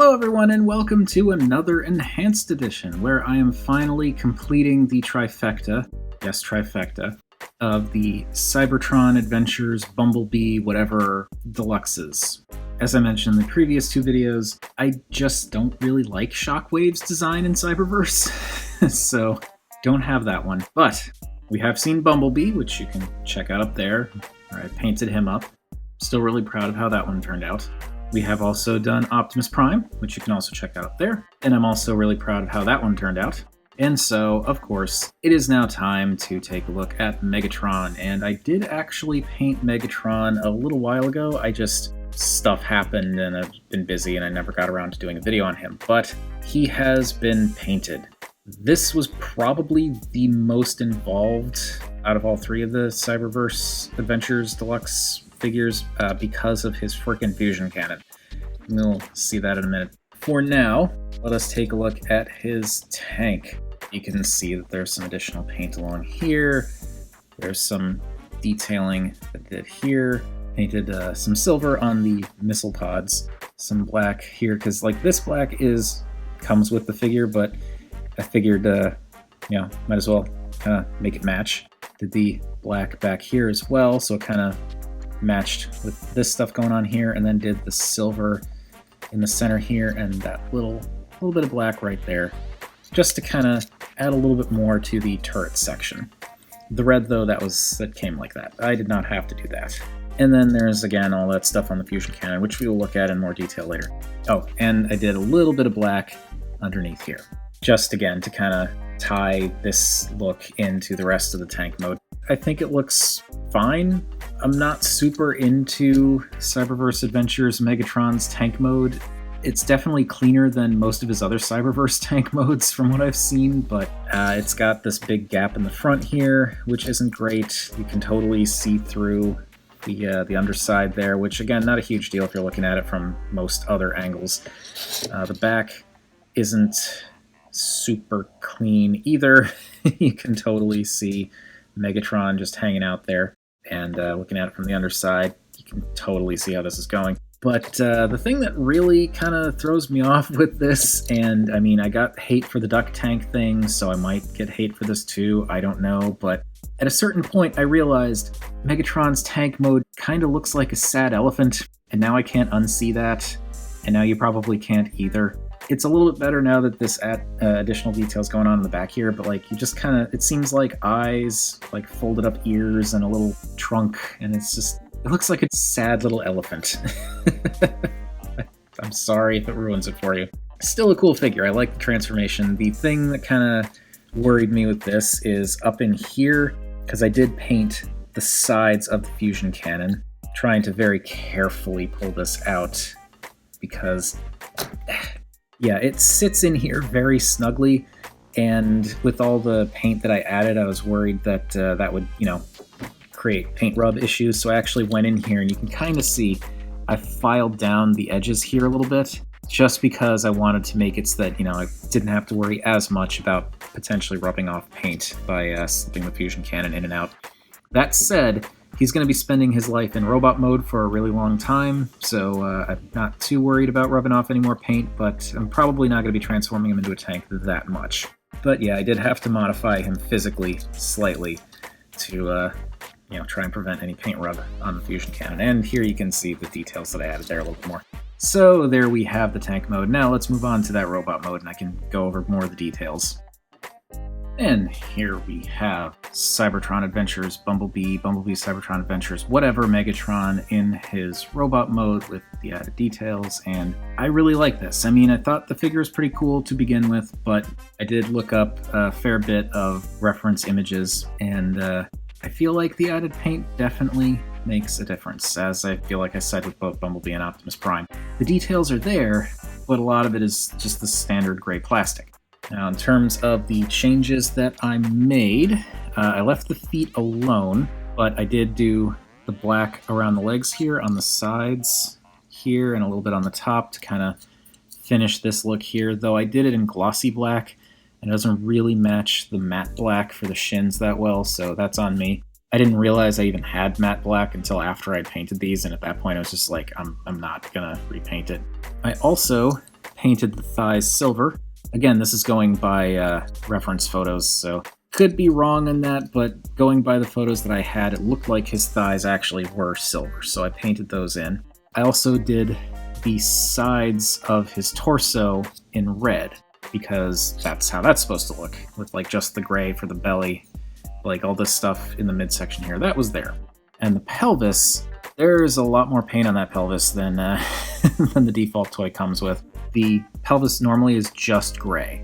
Hello everyone and welcome to another Enhanced Edition, where I am finally completing the trifecta, yes trifecta, of the Cybertron Adventures Bumblebee whatever deluxes. As I mentioned in the previous two videos, I just don't really like Shockwave's design in Cyberverse, so don't have that one. But we have seen Bumblebee, which you can check out up there, where I painted him up. Still really proud of how that one turned out. We have also done Optimus Prime, which you can also check out up there, and I'm also really proud of how that one turned out. And so, of course, it is now time to take a look at Megatron, and I did actually paint Megatron a little while ago. Stuff happened and I've been busy and I never got around to doing a video on him, but he has been painted. This was probably the most involved out of all three of the Cyberverse Adventures Deluxe figures because of his frickin' fusion cannon. We'll see that in a minute. For now, let us take a look at his tank. You can see that there's some additional paint along here. There's some detailing that I did here. Painted some silver on the missile pods, some black here, because like this black comes with the figure, but I figured, might as well kind of make it match. Did the black back here as well, so it kind of matched with this stuff going on here, and then did the silver in the center here and that little bit of black right there, just to kind of add a little bit more to the turret section. The red, though, that came like that. I did not have to do that. And then there's, again, all that stuff on the fusion cannon, which we will look at in more detail later. Oh, and I did a little bit of black underneath here, just, again, to kind of tie this look into the rest of the tank mode. I think it looks fine. I'm not super into Cyberverse Adventures Megatron's tank mode. It's definitely cleaner than most of his other Cyberverse tank modes from what I've seen, but it's got this big gap in the front here, which isn't great. You can totally see through the underside there, which again, not a huge deal if you're looking at it from most other angles. The back isn't super clean either. You can totally see Megatron just hanging out there, and looking at it from the underside, you can totally see how this is going. But the thing that really kind of throws me off with this, and I mean, I got hate for the duck tank thing, so I might get hate for this too, I don't know, but at a certain point I realized Megatron's tank mode kind of looks like a sad elephant, and now I can't unsee that, and now you probably can't either. It's a little bit better now that this additional detail's going on in the back here, but like you just kind of, it seems like eyes, like folded up ears and a little trunk, and it looks like a sad little elephant. I'm sorry if it ruins it for you. Still a cool figure. I like the transformation. The thing that kind of worried me with this is up in here, because I did paint the sides of the fusion cannon, trying to very carefully pull this out, because yeah, it sits in here very snugly, and with all the paint that I added, I was worried that that would, create paint rub issues, so I actually went in here, and you can kind of see I filed down the edges here a little bit, just because I wanted to make it so that, I didn't have to worry as much about potentially rubbing off paint by slipping the fusion cannon in and out. That said, he's going to be spending his life in robot mode for a really long time, so I'm not too worried about rubbing off any more paint, but I'm probably not going to be transforming him into a tank that much. But yeah, I did have to modify him physically slightly to try and prevent any paint rub on the fusion cannon. And here you can see the details that I added there a little bit more. So there we have the tank mode. Now let's move on to that robot mode, and I can go over more of the details. And here we have Cybertron Adventures, Bumblebee Cybertron Adventures, whatever, Megatron in his robot mode with the added details, and I really like this. I mean, I thought the figure was pretty cool to begin with, but I did look up a fair bit of reference images, and I feel like the added paint definitely makes a difference, as I feel like I said with both Bumblebee and Optimus Prime. The details are there, but a lot of it is just the standard gray plastic. Now, in terms of the changes that I made, I left the feet alone, but I did do the black around the legs here, on the sides here, and a little bit on the top to kind of finish this look here, though I did it in glossy black, and it doesn't really match the matte black for the shins that well, so that's on me. I didn't realize I even had matte black until after I painted these, and at that point I was just like, I'm not gonna repaint it. I also painted the thighs silver. Again, this is going by reference photos, so could be wrong on that, but going by the photos that I had, it looked like his thighs actually were silver, so I painted those in. I also did the sides of his torso in red, because that's how that's supposed to look, with like just the gray for the belly, like all this stuff in the midsection here. That was there. And the pelvis, there's a lot more paint on that pelvis than, than the default toy comes with. The pelvis normally is just gray.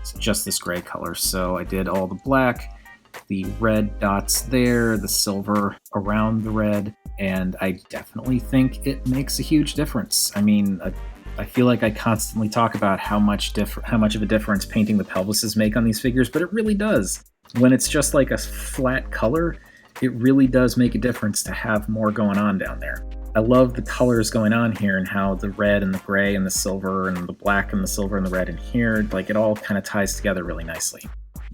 It's just this gray color. So I did all the black, the red dots there, the silver around the red, and I definitely think it makes a huge difference. I mean, I feel like I constantly talk about how much of a difference painting the pelvises make on these figures, but it really does. When it's just like a flat color, it really does make a difference to have more going on down there. I love the colors going on here and how the red and the gray and the silver and the black and the silver and the red in here, like it all kind of ties together really nicely.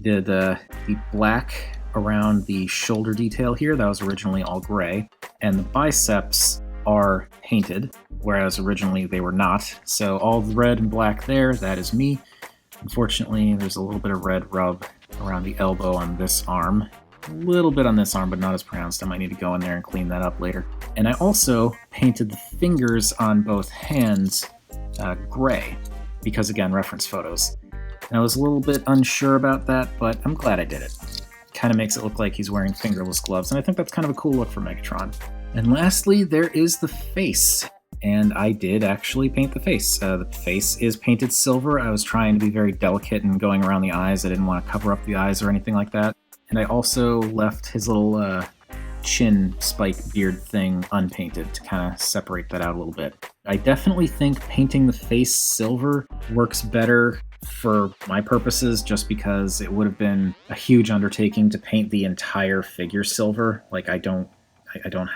Did the black around the shoulder detail here, that was originally all gray, and the biceps are painted, whereas originally they were not. So all the red and black there, that is me. Unfortunately, there's a little bit of red rub around the elbow on this arm. A little bit on this arm, but not as pronounced. I might need to go in there and clean that up later. And I also painted the fingers on both hands gray, because again, reference photos. And I was a little bit unsure about that, but I'm glad I did it. Kind of makes it look like he's wearing fingerless gloves, and I think that's kind of a cool look for Megatron. And lastly, there is the face. And I did actually paint the face. The face is painted silver. I was trying to be very delicate and going around the eyes. I didn't want to cover up the eyes or anything like that. And I also left his little chin spike beard thing unpainted to kind of separate that out a little bit. I definitely think painting the face silver works better for my purposes, just because it would have been a huge undertaking to paint the entire figure silver. Like I don't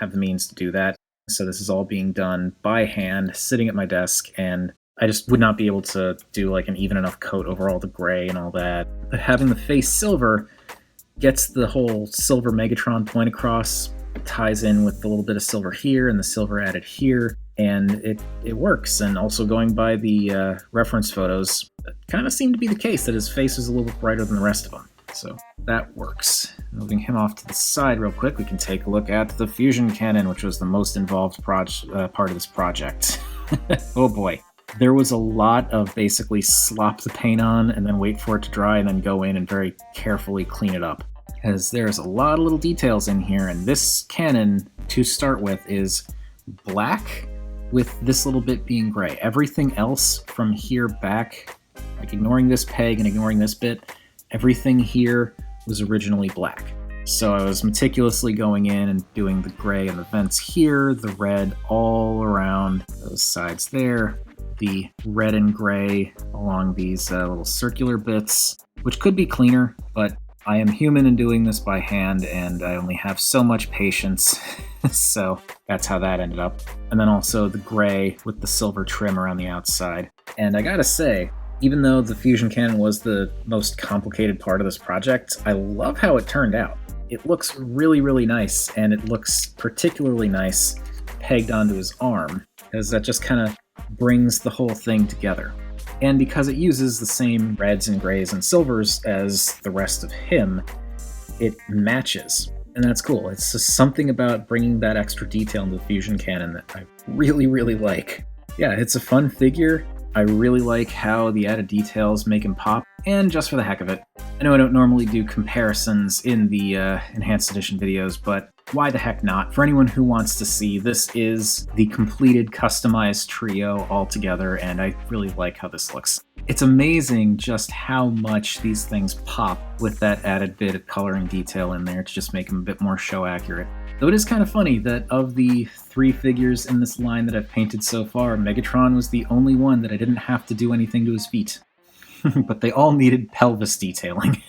have the means to do that. So this is all being done by hand, sitting at my desk, and I just would not be able to do like an even enough coat over all the gray and all that. But having the face silver gets the whole silver Megatron point across, ties in with the little bit of silver here and the silver added here, and it works. And also going by the reference photos, it kind of seemed to be the case that his face is a little bit brighter than the rest of them. So that works. Moving him off to the side real quick, we can take a look at the fusion cannon, which was the most involved part of this project. Oh boy. There was a lot of basically slop the paint on and then wait for it to dry and then go in and very carefully clean it up. Because there's a lot of little details in here, and this cannon, to start with, is black with this little bit being gray. Everything else from here back, like ignoring this peg and ignoring this bit, everything here was originally black. So I was meticulously going in and doing the gray and the vents here, the red all around those sides there, the red and gray along these little circular bits, which could be cleaner, but I am human and doing this by hand, and I only have so much patience. So that's how that ended up. And then also the gray with the silver trim around the outside. And I gotta say, even though the fusion cannon was the most complicated part of this project, I love how it turned out. It looks really, really nice, and it looks particularly nice pegged onto his arm, because that just kind of brings the whole thing together. And because it uses the same reds and grays and silvers as the rest of him, it matches. And that's cool. It's just something about bringing that extra detail into the fusion cannon that I really, really like. Yeah, it's a fun figure. I really like how the added details make him pop, and just for the heck of it. I know I don't normally do comparisons in the Enhanced Edition videos, but why the heck not? For anyone who wants to see, this is the completed customized trio all together, and I really like how this looks. It's amazing just how much these things pop with that added bit of color and detail in there to just make them a bit more show accurate. Though it is kind of funny that of the 3 figures in this line that I've painted so far, Megatron was the only one that I didn't have to do anything to his feet. But they all needed pelvis detailing.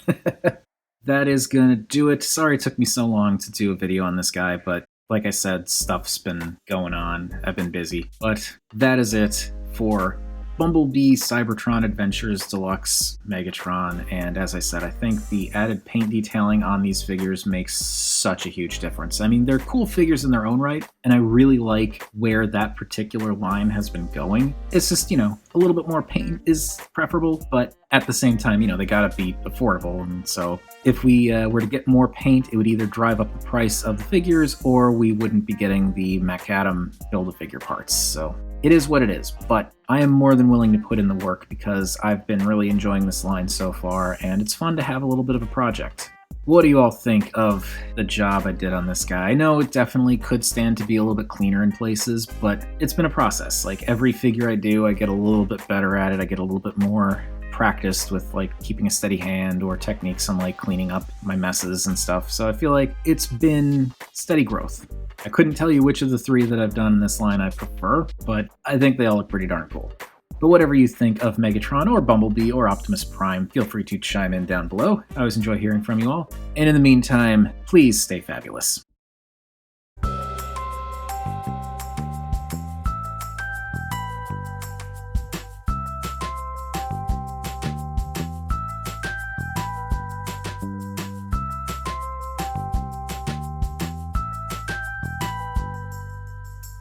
That is gonna do it. Sorry it took me so long to do a video on this guy, but like I said, stuff's been going on. I've been busy. But that is it for Bumblebee Cybertron Adventures Deluxe Megatron, and as I said, I think the added paint detailing on these figures makes such a huge difference. I mean, they're cool figures in their own right, and I really like where that particular line has been going. It's just, a little bit more paint is preferable, but at the same time, they gotta be affordable, and so if we were to get more paint, it would either drive up the price of the figures, or we wouldn't be getting the Macadam Build-A-Figure parts, so it is what it is, but I am more than willing to put in the work because I've been really enjoying this line so far, and it's fun to have a little bit of a project. What do you all think of the job I did on this guy? I know it definitely could stand to be a little bit cleaner in places, but it's been a process. Like, every figure I do, I get a little bit better at it, I get a little bit more practiced with keeping a steady hand or techniques on cleaning up my messes and stuff, so I feel like it's been steady growth. I couldn't tell you which of the three that I've done in this line I prefer, but I think they all look pretty darn cool. But whatever you think of Megatron or Bumblebee or Optimus Prime, feel free to chime in down below. I always enjoy hearing from you all. And in the meantime, please stay fabulous.